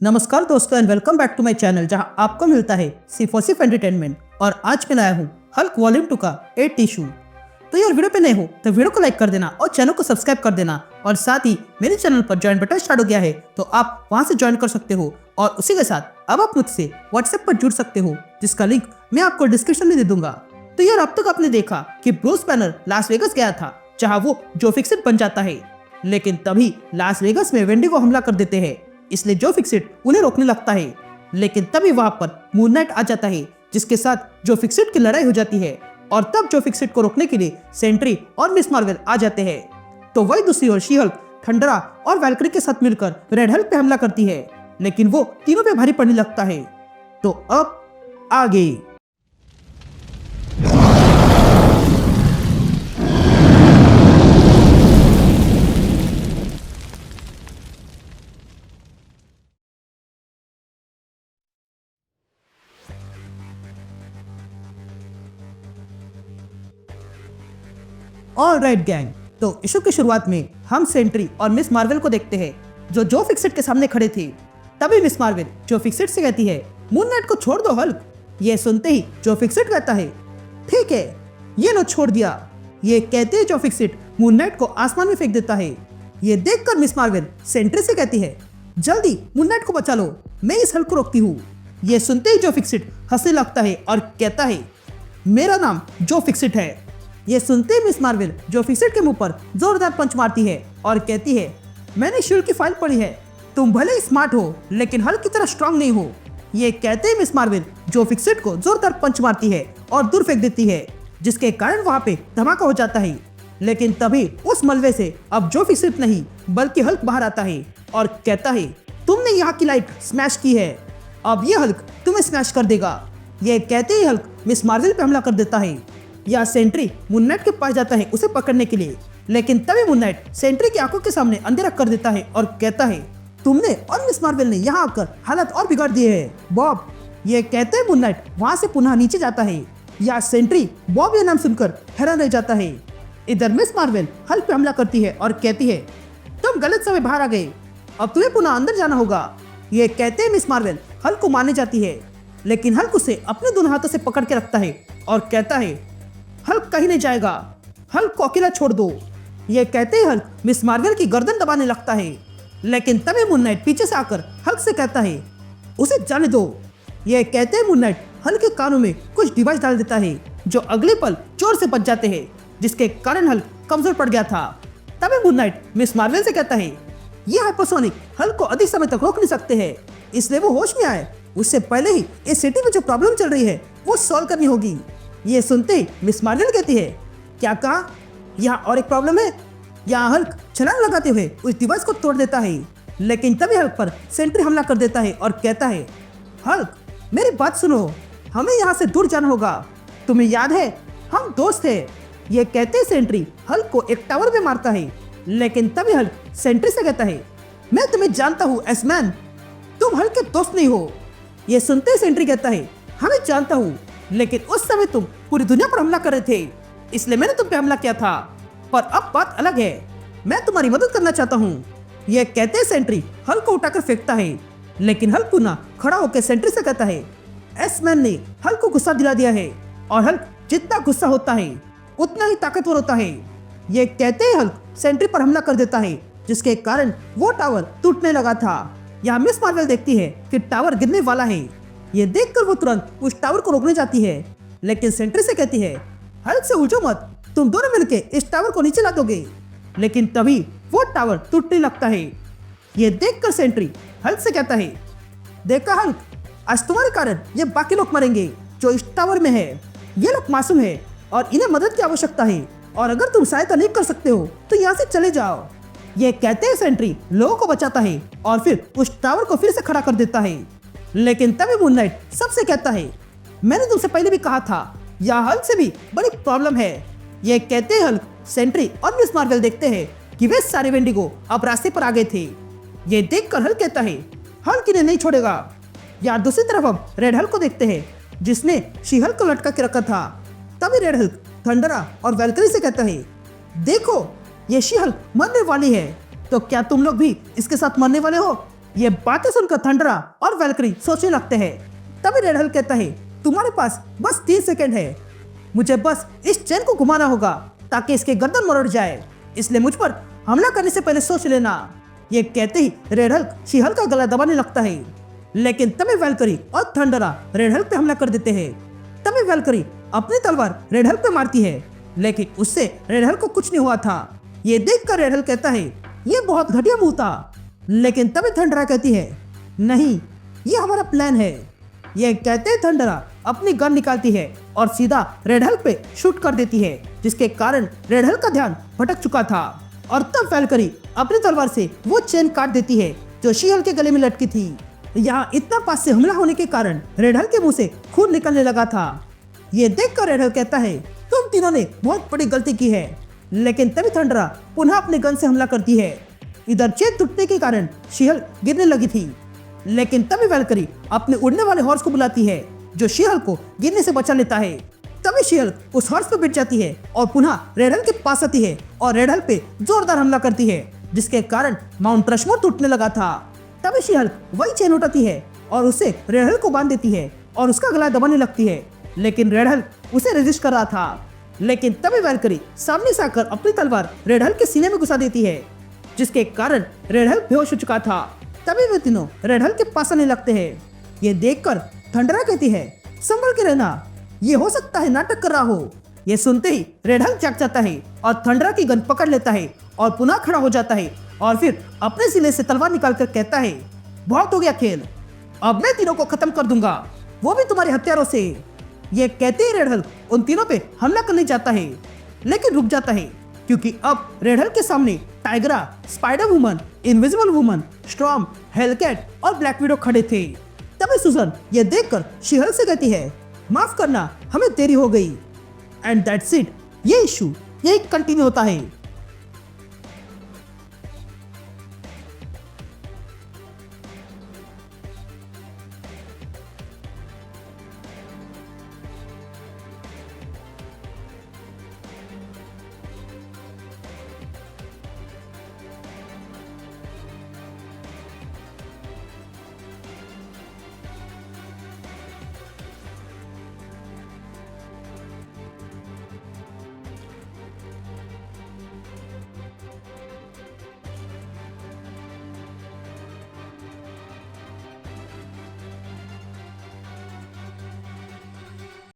नमस्कार दोस्तों and welcome back to my channel जहां आपको मिलता है सिर्फ और सिर्फ एंटरटेनमेंट। और आज मैं लाया हूं हल्क वॉल्यूम 2 का 8 इशू। तो यार वीडियो पे नए हो तो वीडियो को लाइक कर देना और चैनल को सब्सक्राइब कर देना। और साथ ही मेरे चैनल पर ज्वाइन बटन स्टार्ट हो गया है तो आप वहां से ज्वाइन कर सकते हो। और उसी के साथ अब आप मुझसे व्हाट्सएप पर जुड़ सकते हो जिसका लिंक मैं आपको डिस्क्रिप्शन में दे दूंगा। तो यार अब तक आपने देखा कि ब्रूस बैनर लास वेगस गया था जहाँ वो जो फिक्सिट बन जाता है, लेकिन तभी लास वेगस में वेंडिगो हमला कर देते हैं। इसलिए जो फिक्सिट उन्हें रोकने लगता है, लेकिन तभी वहां पर मून नाइट आ जाता है जिसके साथ जो फिक्सिट की लड़ाई हो जाती है। और तब जो फिक्सिट को रोकने के लिए सेंट्री और मिस मार्वल आ जाते हैं। तो वही दूसरी ओर शी हल्क, थंडरा और वैल्करी के साथ मिलकर रेड हल्क पे हमला करती है, लेकिन वो तीनों पे भारी पड़ने लगता है। तो अब आगे ऑलराइट गैंग, तो इशू की शुरुआत में हम सेंट्री और मिस मार्वल को देखते हैं जो फिक्सिट के सामने खड़े थे। तभी मिस मार्वल जो फिक्सिट से कहती है मून नाइट को छोड़ दो हल्क। ये सुनते ही जो फिक्सिट कहता है ठीक है ये लो छोड़ दिया। ये कहते ही जो फिक्सिट मून नाइट को आसमान में फेंक देता है। ये देखकर मिस मार्वल सेंट्री से कहती है जल्दी मून नाइट को बचा लो, मैं इस हल्क को रोकती हूँ। ये सुनते ही जो फिक्सिट हंसने लगता है और कहता है मेरा नाम जो फिक्सिट है। ये सुनते ही मिस मार्वल जो फिक्सिट के मुंह पर जोरदार पंच मारती है और कहती है मैंने शील्ड की फाइल पढ़ी है, तुम भले ही स्मार्ट हो लेकिन हल्क की तरह स्ट्रांग नहीं हो। ये कहते ही मिस मार्वल जो फिक्सिट को जोरदार पंच मारती है और दूर फेंक देती है, जिसके कारण वहां पे धमाका हो जाता है। लेकिन तभी उस मलबे से अब जो फिक्सिट नहीं बल्कि हल्क बाहर आता है और कहता है तुमने यहाँ की लाइट स्मैश की है, अब ये हल्क तुम्हें स्मैश कर देगा। ये कहते ही हल्क मिस मार्वल पे हमला कर देता है। या सेंट्री मून नाइट के पास जाता है उसे पकड़ने के लिए, लेकिन तभी मून नाइट सेंट्री की आंखों के सामने अंधेरा कर देता है और कहता है तुमने और मिस मार्वल ने यहाँ आकर हालत और बिगाड़ दिए हैं बॉब। ये कहते हैं मून नाइट वहां से पुनः नीचे जाता है। या सेंट्री बॉब ये नाम सुनकर हैरान रह जाता है। इधर मिस मार्वल हल्क पे हमला करती है और कहती है तुम गलत समय बाहर आ गए, अब तुम्हें पुनः अंदर जाना होगा। ये कहते हैं मिस मार्वल हल्क को मारने जाती है, लेकिन हल्क उसे अपने दोनों हाथों से पकड़ के रखता है और कहता है हल्क कहीं नहीं जाएगा, हल्क को अकेला छोड़ दो। ये कहते ही हल्क मिस मार्वल की गर्दन दबाने लगता है, लेकिन तभी मून नाइट पीछे से आकर हल्क से कहता है उसे जाने दो। ये कहते ही मून नाइट हल्क के कानों में कुछ डिवाइस डाल देता है जो अगले पल जोर से बच जाते हैं, जिसके कारण हल्क कमजोर पड़ गया था। तभी मून नाइट मिस मार्वल से कहता है ये हाइपरसोनिक हल्क को अधिक समय तक रोक नहीं सकते हैं, इसलिए वो होश में आए उससे पहले ही इस सिटी में जो प्रॉब्लम चल रही है वो सॉल्व करनी होगी। ये सुनते ही मिस मार्वल कहती है क्या कहा, यहाँ और एक प्रॉब्लम है। यहाँ हल्क छलांग लगाते हुए उस डिवाइस को तोड़ देता है, लेकिन तभी हल्क पर सेंट्री हमला कर देता है और कहता है हल्क मेरी बात सुनो, हमें यहाँ से दूर जाना होगा, तुम्हें याद है हम दोस्त थे। ये कहते ही सेंट्री हल्क को एक टावर में मारता है, लेकिन तभी हल्क सेंट्री से कहता है मैं तुम्हें जानता हूँ एसमैन, तुम हल्क के दोस्त नहीं हो। ये सुनते ही सेंट्री कहता है हमें जानता हूँ, लेकिन उस समय तुम पूरी दुनिया पर हमला कर रहे थे, इसलिए मैंने तुम पे हमला किया था, पर अब बात अलग है, मैं तुम्हारी मदद करना चाहता हूँ। यह कहते ही सेंट्री हल्क को उठाकर फेंकता है, लेकिन हल्क पुनः खड़ा होकर सेंट्री से कहता है एस-मैन ने हल्क को गुस्सा दिला दिया है और हल्क जितना गुस्सा होता है उतना ही ताकतवर होता है। यह कहते ही हल्क सेंट्री पर हमला कर देता है, जिसके कारण वो टावर टूटने लगा था। यहाँ मिस मार्वल देखती है कि टावर गिरने वाला है। ये देखकर वो तुरंत उस टावर को रोकने जाती है, लेकिन सेंट्री से कहती है हल्क से उलझो मत, तुम दोनों मिलके इस टावर को नीचे ला दोगे। लेकिन तभी वो टावर टूटने लगता है। ये देखकर सेंट्री हल्क से कहता है देखा हल्क, आज तुम्हारे कारण ये बाकी लोग मरेंगे जो इस टावर में है। ये लोग मासूम है और इन्हें मदद की आवश्यकता है, और अगर तुम सहायता नहीं कर सकते हो तो यहाँ से चले जाओ। ये कहते ही सेंट्री लोगों को बचाता है और फिर उस टावर को फिर से खड़ा कर देता है। लेकिन तभी मून नाइट सबसे कहता है मैंने तुमसे पहले भी कहा था यहाँ हल्क से भी बड़ी प्रॉब्लम है। ये कहते हल्क, सेंट्री और मिस मार्वल देखते हैं कि वे सारे वेंडिगो अब रास्ते पर आ गए थे। ये देखकर हल्क कहता है हल्क इन्हें नहीं छोड़ेगा। यहाँ दूसरी तरफ अब रेड हल्क को देखते हैं जिसने शी हल्क को लटका के रखा था। तभी रेड हल्क थंडरा और वैल्करी से कहता है देखो ये शी हल्क मरने वाली है, तो क्या तुम लोग भी इसके साथ मरने वाले हो। ये बातें सुनकर थंडरा और वैल्करी सोचने लगते हैं। तभी रेड हल्क कहता है, तुम्हारे पास बस 3 सेकंड है। मुझे बस इस चेन को घुमाना होगा ताकि इसके गर्दन मरोड़ जाए, इसलिए मुझ पर हमला करने से पहले सोच लेना। ये कहते ही रेड हल्क शी हल्क का गला दबाने लगता है, लेकिन तभी वैल्करी और थंडरा रेड हल्क पे हमला कर देते हैं। तभी वैल्करी अपनी तलवार रेड हल्क पे मारती है, लेकिन उससे रेड हल्क को कुछ नहीं हुआ था। ये देखकर रेड हल्क कहता है, ये बहुत घटिया मूव था। लेकिन तभी थंडरा कहती है, नहीं, ये हमारा प्लान है। ये कहते ही थंडरा अपनी गन निकालती है और सीधा रेड हल्क पे शूट कर देती है, जिसके कारण रेड हल्क का ध्यान भटक चुका था। और तब वैल्करी अपनी तलवार से वो चेन काट देती है जो शी हल्क के गले में लटकी थी। यहाँ इतना पास से हमला होने के कारण रेड हल्क के मुंह से खून निकलने लगा था। ये देखकर रेड हल्क कहता है, तुम तीनों ने बहुत बड़ी गलती की है। लेकिन तभी थंडरा पुनः अपने गन से हमला करती है। इधर चेन टूटने के कारण शी हल्क गिरने लगी थी, लेकिन तभी वैल्करी अपने उड़ने वाले हॉर्स को बुलाती है, जो शी हल्क को गिरने से बचा लेता है। तभी शी हल्क उस हॉर्स पर बैठ जाती है और पुनः रेड हल्क के पास आती है और रेड हल्क पे जोरदार हमला करती है, जिसके कारण माउंट रशमोर टूटने लगा था। तभी शी हल्क वही चेन उठाती है और उसे रेड हल्क को बांध देती है और उसका गला दबाने लगती है, लेकिन रेड हल्क उसे रेजिस्ट कर रहा था। लेकिन तभी वैल्करी सामने से आकर अपनी तलवार रेड हल्क के सीने में घुसा देती है, जिसके कारण रेड हल्क बेहोश हो चुका था। तभी वे तीनों रेड हल्क के पास आने लगते हैं। ये देखकर थंडरा कहती है, संभल के रहना, ये हो सकता है नाटक कर रहा हो। ये सुनते ही रेड हल्क जाग जाता है और थंडरा की गन पकड़ लेता है और पुनः खड़ा हो जाता है और फिर अपने सिले से तलवार निकालकर कहता है, बहुत हो गया खेल, अब मैं तीनों को खत्म कर दूंगा, वो भी तुम्हारे हथियारों से। ये कहते ही रेड हल्क उन तीनों पे हमला करने जाता है, लेकिन रुक जाता है क्योंकि अब रेड हल्क के सामने टाइगरा, spider woman, invisible woman, storm, Hellcat और ब्लैक विडो खड़े थे। तभी सुजन ये देखकर शी हल्क से कहती है, माफ करना, हमें देरी हो गई। एंड दैट्स इट, ये इशू यही कंटिन्यू होता है।